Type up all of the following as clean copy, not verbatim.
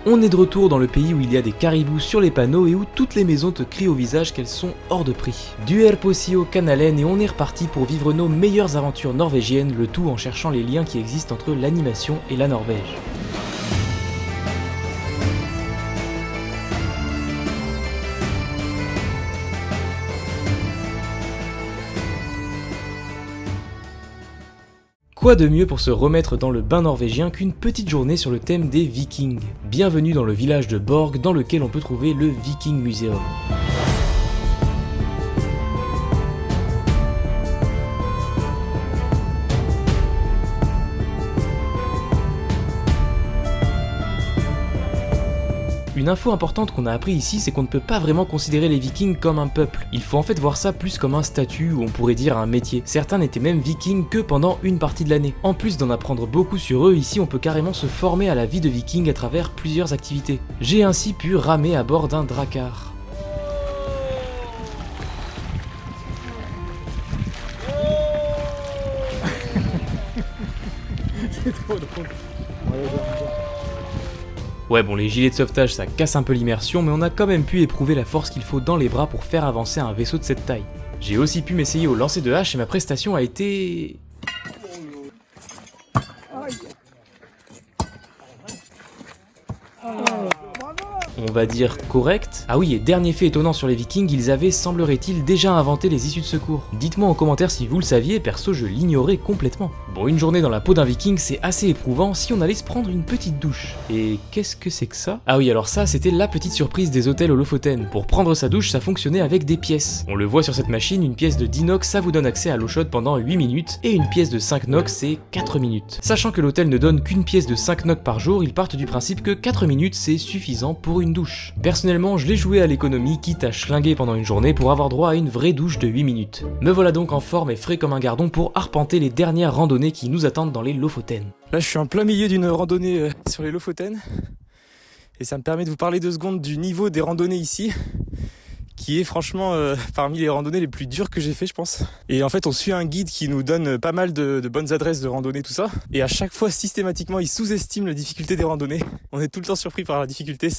On est de retour dans le pays où il y a des caribous sur les panneaux et où toutes les maisons te crient au visage qu'elles sont hors de prix. Du Herposio Canalen et on est reparti pour vivre nos meilleures aventures norvégiennes, le tout en cherchant les liens qui existent entre l'animation et la Norvège. Quoi de mieux pour se remettre dans le bain norvégien qu'une petite journée sur le thème des Vikings. Bienvenue dans le village de Borg dans lequel on peut trouver le Viking Museum. Une info importante qu'on a appris ici, c'est qu'on ne peut pas vraiment considérer les Vikings comme un peuple. Il faut en fait voir ça plus comme un statut, ou on pourrait dire un métier. Certains n'étaient même Vikings que pendant une partie de l'année. En plus d'en apprendre beaucoup sur eux, ici on peut carrément se former à la vie de Viking à travers plusieurs activités. J'ai ainsi pu ramer à bord d'un drakkar. C'est trop drôle. Ouais bon, les gilets de sauvetage ça casse un peu l'immersion, mais on a quand même pu éprouver la force qu'il faut dans les bras pour faire avancer un vaisseau de cette taille. J'ai aussi pu m'essayer au lancer de hache et ma prestation a été... on va dire correct. Ah oui, et dernier fait étonnant sur les Vikings, ils avaient, semblerait-il, déjà inventé les issues de secours. Dites-moi en commentaire si vous le saviez, perso je l'ignorais complètement. Bon, une journée dans la peau d'un Viking c'est assez éprouvant si on allait se prendre une petite douche. Et qu'est-ce que c'est que ça? Ah oui, alors ça c'était la petite surprise des hôtels au Lofoten. Pour prendre sa douche ça fonctionnait avec des pièces. On le voit sur cette machine, une pièce de 10 NOK ça vous donne accès à l'eau chaude pendant 8 minutes, et une pièce de 5 NOK c'est 4 minutes. Sachant que l'hôtel ne donne qu'une pièce de 5 NOK par jour, ils partent du principe que 4 minutes c'est suffisant pour une douche. Personnellement, je l'ai joué à l'économie, quitte à schlinguer pendant une journée pour avoir droit à une vraie douche de 8 minutes. Me voilà donc en forme et frais comme un gardon pour arpenter les dernières randonnées qui nous attendent dans les Lofoten. Là, je suis en plein milieu d'une randonnée sur les Lofoten. Et ça me permet de vous parler 2 secondes du niveau des randonnées ici, qui est franchement parmi les randonnées les plus dures que j'ai fait, je pense. Et en fait, on suit un guide qui nous donne pas mal de bonnes adresses de randonnée, tout ça. Et à chaque fois, systématiquement, il sous-estime la difficulté des randonnées. On est tout le temps surpris par la difficulté,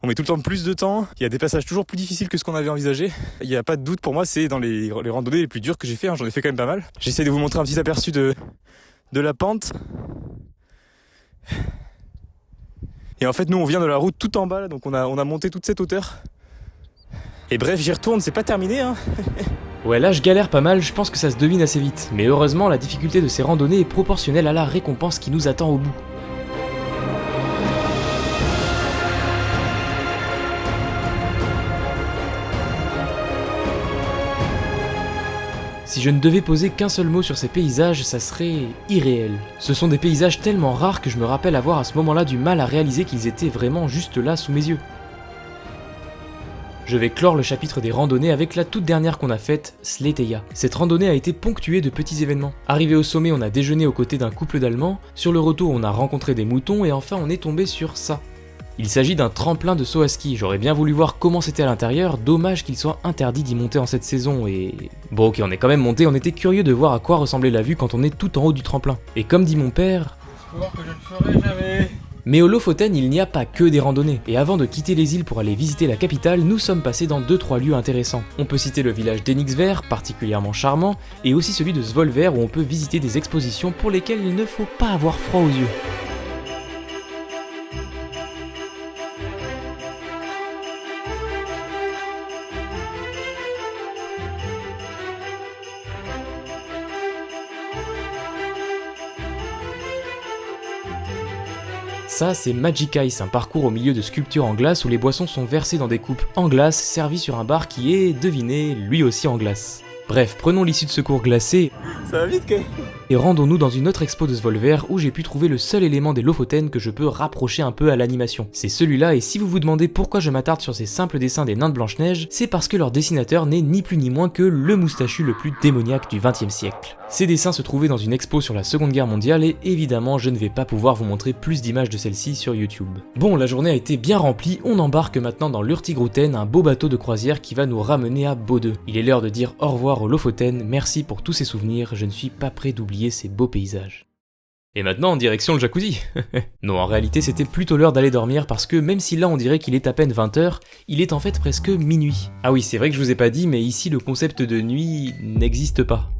on met tout le temps plus de temps. Il y a des passages toujours plus difficiles que ce qu'on avait envisagé. Il n'y a pas de doute pour moi, c'est dans les randonnées les plus dures que j'ai fait, hein. J'en ai fait quand même pas mal. J'essaie de vous montrer un petit aperçu de la pente. Et en fait, nous, on vient de la route tout en bas, là, donc on a monté toute cette hauteur. Et bref, j'y retourne, c'est pas terminé, hein. Ouais, là je galère pas mal, je pense que ça se devine assez vite. Mais heureusement, la difficulté de ces randonnées est proportionnelle à la récompense qui nous attend au bout. Si je ne devais poser qu'un seul mot sur ces paysages, ça serait irréel. Ce sont des paysages tellement rares que je me rappelle avoir à ce moment-là du mal à réaliser qu'ils étaient vraiment juste là sous mes yeux. Je vais clore le chapitre des randonnées avec la toute dernière qu'on a faite, Sleteya. Cette randonnée a été ponctuée de petits événements. Arrivé au sommet, on a déjeuné aux côtés d'un couple d'Allemands, sur le retour on a rencontré des moutons et enfin on est tombé sur ça. Il s'agit d'un tremplin de saut à ski, j'aurais bien voulu voir comment c'était à l'intérieur, dommage qu'il soit interdit d'y monter en cette saison et... Bon ok, on est quand même monté, on était curieux de voir à quoi ressemblait la vue quand on est tout en haut du tremplin. Et comme dit mon père... Je peux voir que je ne le ferai jamais. Mais au Lofoten, il n'y a pas que des randonnées, et avant de quitter les îles pour aller visiter la capitale, nous sommes passés dans 2-3 lieux intéressants. On peut citer le village d'Enixver, particulièrement charmant, et aussi celui de Svolvær où on peut visiter des expositions pour lesquelles il ne faut pas avoir froid aux yeux. Ça, c'est Magic Ice, un parcours au milieu de sculptures en glace où les boissons sont versées dans des coupes en glace servies sur un bar qui est, devinez, lui aussi en glace. Bref, prenons l'issue de secours glacée Ça va vite quand même. Et rendons-nous dans une autre expo de Svolvær où j'ai pu trouver le seul élément des Lofoten que je peux rapprocher un peu à l'animation. C'est celui-là, et si vous vous demandez pourquoi je m'attarde sur ces simples dessins des nains de Blanche-Neige, c'est parce que leur dessinateur n'est ni plus ni moins que le moustachu le plus démoniaque du XXe siècle. Ces dessins se trouvaient dans une expo sur la Seconde Guerre mondiale et évidemment je ne vais pas pouvoir vous montrer plus d'images de celle-ci sur YouTube. Bon, la journée a été bien remplie, on embarque maintenant dans l'Hurtigruten, un beau bateau de croisière qui va nous ramener à Bodø. Il est l'heure de dire au revoir aux Lofoten, merci pour tous ces souvenirs, je ne suis pas prêt d'oublier ces beaux paysages. Et maintenant en direction le jacuzzi. Non, en réalité c'était plutôt l'heure d'aller dormir parce que même si là on dirait qu'il est à peine 20h, il est en fait presque minuit. Ah oui, c'est vrai que je vous ai pas dit, mais ici le concept de nuit n'existe pas.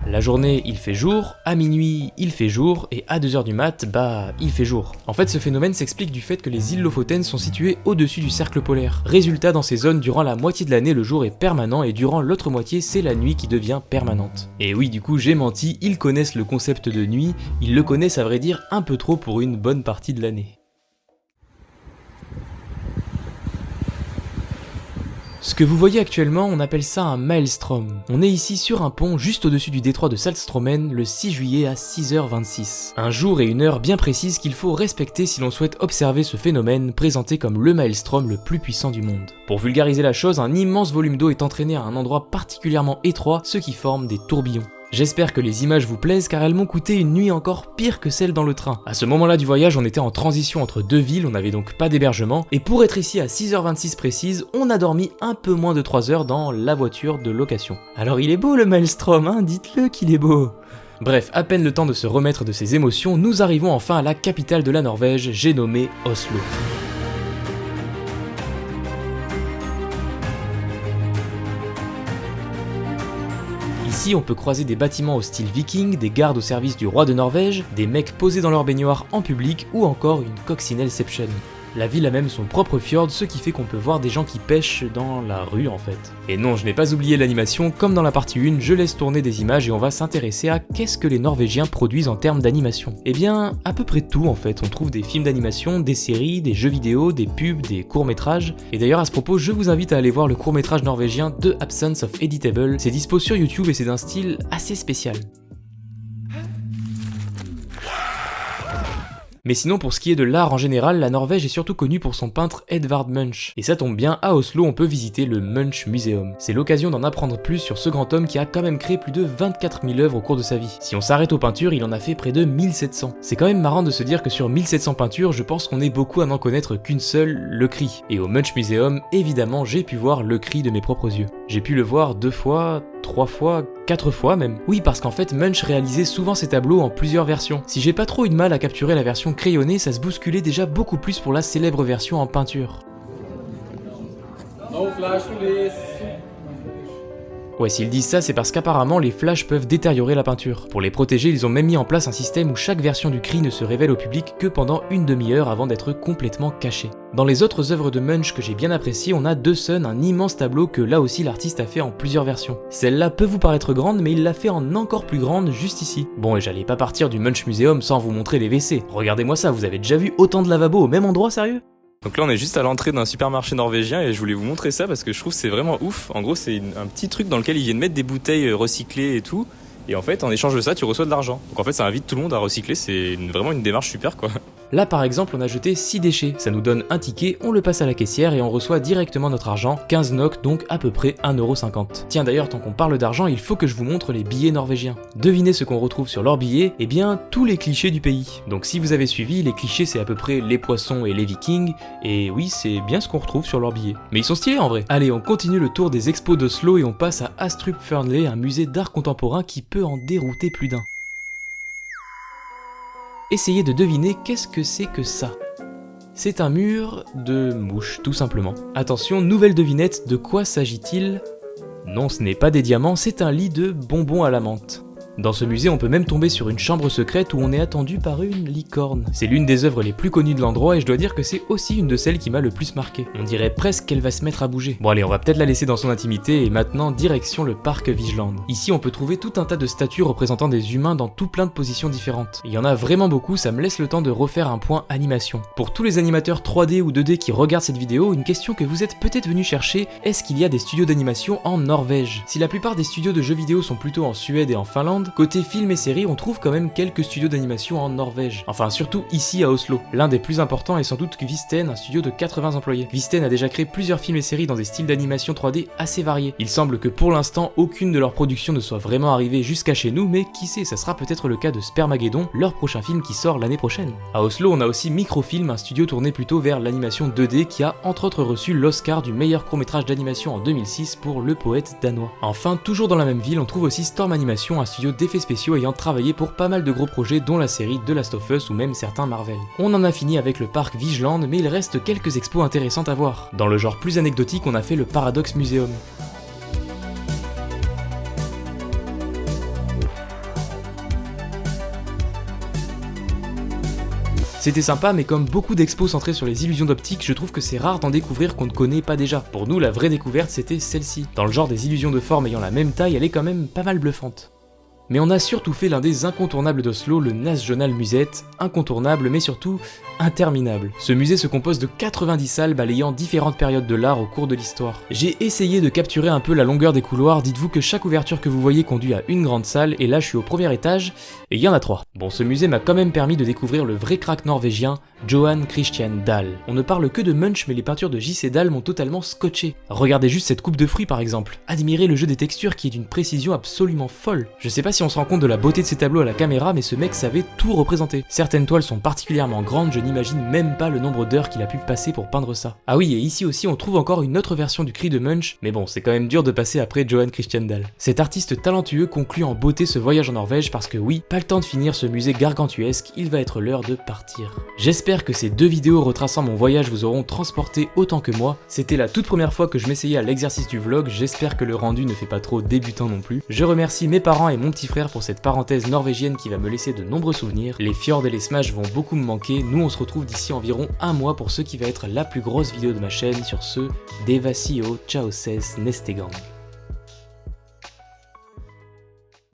La journée, il fait jour, à minuit, il fait jour, et à 2h du mat, il fait jour. En fait, ce phénomène s'explique du fait que les îles Lofoten sont situées au-dessus du cercle polaire. Résultat, dans ces zones, durant la moitié de l'année, le jour est permanent, et durant l'autre moitié, c'est la nuit qui devient permanente. Et oui, du coup, j'ai menti, ils connaissent le concept de nuit, ils le connaissent à vrai dire un peu trop pour une bonne partie de l'année. Ce que vous voyez actuellement, on appelle ça un maelstrom. On est ici sur un pont juste au-dessus du détroit de Saltstromen le 6 juillet à 6h26. Un jour et une heure bien précises qu'il faut respecter si l'on souhaite observer ce phénomène présenté comme le maelstrom le plus puissant du monde. Pour vulgariser la chose, un immense volume d'eau est entraîné à un endroit particulièrement étroit, ce qui forme des tourbillons. J'espère que les images vous plaisent car elles m'ont coûté une nuit encore pire que celle dans le train. À ce moment-là du voyage, on était en transition entre deux villes, on n'avait donc pas d'hébergement, et pour être ici à 6h26 précise, on a dormi un peu moins de 3 heures dans la voiture de location. Alors il est beau le maelstrom, hein, dites-le qu'il est beau. Bref, à peine le temps de se remettre de ses émotions, nous arrivons enfin à la capitale de la Norvège, j'ai nommé Oslo. Ici, on peut croiser des bâtiments au style viking, des gardes au service du roi de Norvège, des mecs posés dans leur baignoire en public ou encore une coccinelception. La ville a même son propre fjord, ce qui fait qu'on peut voir des gens qui pêchent dans la rue en fait. Et non, je n'ai pas oublié l'animation, comme dans la partie 1, je laisse tourner des images et on va s'intéresser à qu'est-ce que les Norvégiens produisent en termes d'animation. Eh bien, à peu près tout en fait, on trouve des films d'animation, des séries, des jeux vidéo, des pubs, des courts-métrages. Et d'ailleurs à ce propos, je vous invite à aller voir le court-métrage norvégien The Absence of Editable, c'est dispo sur YouTube et c'est d'un style assez spécial. Mais sinon, pour ce qui est de l'art en général, la Norvège est surtout connue pour son peintre Edvard Munch. Et ça tombe bien, à Oslo, on peut visiter le Munch Museum. C'est l'occasion d'en apprendre plus sur ce grand homme qui a quand même créé plus de 24 000 œuvres au cours de sa vie. Si on s'arrête aux peintures, il en a fait près de 1700. C'est quand même marrant de se dire que sur 1700 peintures, je pense qu'on est beaucoup à n'en connaître qu'une seule, Le Cri. Et au Munch Museum, évidemment, j'ai pu voir Le Cri de mes propres yeux. J'ai pu le voir 2 fois, 3 fois, 4 fois même. Oui, parce qu'en fait, Munch réalisait souvent ses tableaux en plusieurs versions. Si j'ai pas trop eu de mal à capturer la version crayonnée, ça se bousculait déjà beaucoup plus pour la célèbre version en peinture. No flash, please. Ouais, s'ils disent ça, c'est parce qu'apparemment les flashs peuvent détériorer la peinture. Pour les protéger, ils ont même mis en place un système où chaque version du cri ne se révèle au public que pendant une demi-heure avant d'être complètement cachée. Dans les autres œuvres de Munch que j'ai bien appréciées, on a The Sun, un immense tableau que là aussi l'artiste a fait en plusieurs versions. Celle-là peut vous paraître grande, mais il l'a fait en encore plus grande juste ici. Bon, et j'allais pas partir du Munch Museum sans vous montrer les WC. Regardez-moi ça, vous avez déjà vu autant de lavabos au même endroit, sérieux ? Donc là on est juste à l'entrée d'un supermarché norvégien et je voulais vous montrer ça parce que je trouve que c'est vraiment ouf. En gros c'est un petit truc dans lequel ils viennent mettre des bouteilles recyclées et tout. Et en fait en échange de ça tu reçois de l'argent. Donc en fait ça invite tout le monde à recycler, c'est vraiment une démarche super quoi. Là par exemple on a jeté 6 déchets, ça nous donne un ticket, on le passe à la caissière et on reçoit directement notre argent, 15 NOK donc à peu près 1,50€. Tiens d'ailleurs tant qu'on parle d'argent il faut que je vous montre les billets norvégiens. Devinez ce qu'on retrouve sur leurs billets, eh bien tous les clichés du pays. Donc si vous avez suivi, les clichés c'est à peu près les poissons et les vikings, et oui c'est bien ce qu'on retrouve sur leurs billets. Mais ils sont stylés en vrai. Allez on continue le tour des expos d'Oslo et on passe à Astrup Fearnley, un musée d'art contemporain qui peut en dérouter plus d'un. Essayez de deviner qu'est-ce que c'est que ça. C'est un mur de mouches, tout simplement. Attention, nouvelle devinette, de quoi s'agit-il ? Non, ce n'est pas des diamants, c'est un lit de bonbons à la menthe. Dans ce musée, on peut même tomber sur une chambre secrète où on est attendu par une licorne. C'est l'une des œuvres les plus connues de l'endroit et je dois dire que c'est aussi une de celles qui m'a le plus marqué. On dirait presque qu'elle va se mettre à bouger. Bon allez, on va peut-être la laisser dans son intimité et maintenant direction le parc Vigeland. Ici, on peut trouver tout un tas de statues représentant des humains dans tout plein de positions différentes. Il y en a vraiment beaucoup, ça me laisse le temps de refaire un point animation. Pour tous les animateurs 3D ou 2D qui regardent cette vidéo, une question que vous êtes peut-être venus chercher, est-ce qu'il y a des studios d'animation en Norvège ? Si la plupart des studios de jeux vidéo sont plutôt en Suède et en Finlande, côté films et séries, on trouve quand même quelques studios d'animation en Norvège. Enfin, surtout ici à Oslo. L'un des plus importants est sans doute Kvisten, un studio de 80 employés. Kvisten a déjà créé plusieurs films et séries dans des styles d'animation 3D assez variés. Il semble que pour l'instant, aucune de leurs productions ne soit vraiment arrivée jusqu'à chez nous, mais qui sait, ça sera peut-être le cas de Spermageddon, leur prochain film qui sort l'année prochaine. À Oslo, on a aussi Microfilm, un studio tourné plutôt vers l'animation 2D qui a entre autres reçu l'Oscar du meilleur court-métrage d'animation en 2006 pour Le Poète danois. Enfin, toujours dans la même ville, on trouve aussi Storm Animation, un studio d'effets spéciaux ayant travaillé pour pas mal de gros projets dont la série The Last of Us ou même certains Marvel. On en a fini avec le parc Vigeland, mais il reste quelques expos intéressantes à voir. Dans le genre plus anecdotique, on a fait le Paradox Museum. C'était sympa, mais comme beaucoup d'expos centrés sur les illusions d'optique, je trouve que c'est rare d'en découvrir qu'on ne connaît pas déjà. Pour nous, la vraie découverte, c'était celle-ci. Dans le genre des illusions de forme ayant la même taille, elle est quand même pas mal bluffante. Mais on a surtout fait l'un des incontournables d'Oslo, le National Museet, incontournable mais surtout interminable. Ce musée se compose de 90 salles balayant différentes périodes de l'art au cours de l'histoire. J'ai essayé de capturer un peu la longueur des couloirs, dites-vous que chaque ouverture que vous voyez conduit à une grande salle, et là je suis au premier étage, et il y en a 3. Bon, ce musée m'a quand même permis de découvrir le vrai crack norvégien, Johan Christian Dahl. On ne parle que de Munch, mais les peintures de J.C. Dahl m'ont totalement scotché. Regardez juste cette coupe de fruits par exemple. Admirez le jeu des textures qui est d'une précision absolument folle. Je sais pas si on se rend compte de la beauté de ces tableaux à la caméra, mais ce mec savait tout représenter. Certaines toiles sont particulièrement grandes, je n'imagine même pas le nombre d'heures qu'il a pu passer pour peindre ça. Ah oui, et ici aussi on trouve encore une autre version du cri de Munch, mais bon, c'est quand même dur de passer après Johan Christian Dahl. Cet artiste talentueux conclut en beauté ce voyage en Norvège parce que oui, pas le temps de finir ce musée gargantuesque, il va être l'heure de partir. J'espère que ces 2 vidéos retraçant mon voyage vous auront transporté autant que moi. C'était la toute première fois que je m'essayais à l'exercice du vlog, j'espère que le rendu ne fait pas trop débutant non plus. Je remercie mes parents et mon petit frère pour cette parenthèse norvégienne qui va me laisser de nombreux souvenirs. Les fjords et les smash vont beaucoup me manquer, nous on se retrouve d'ici environ un mois pour ce qui va être la plus grosse vidéo de ma chaîne. Sur ce, Devasio, ciao ses, Nestegang.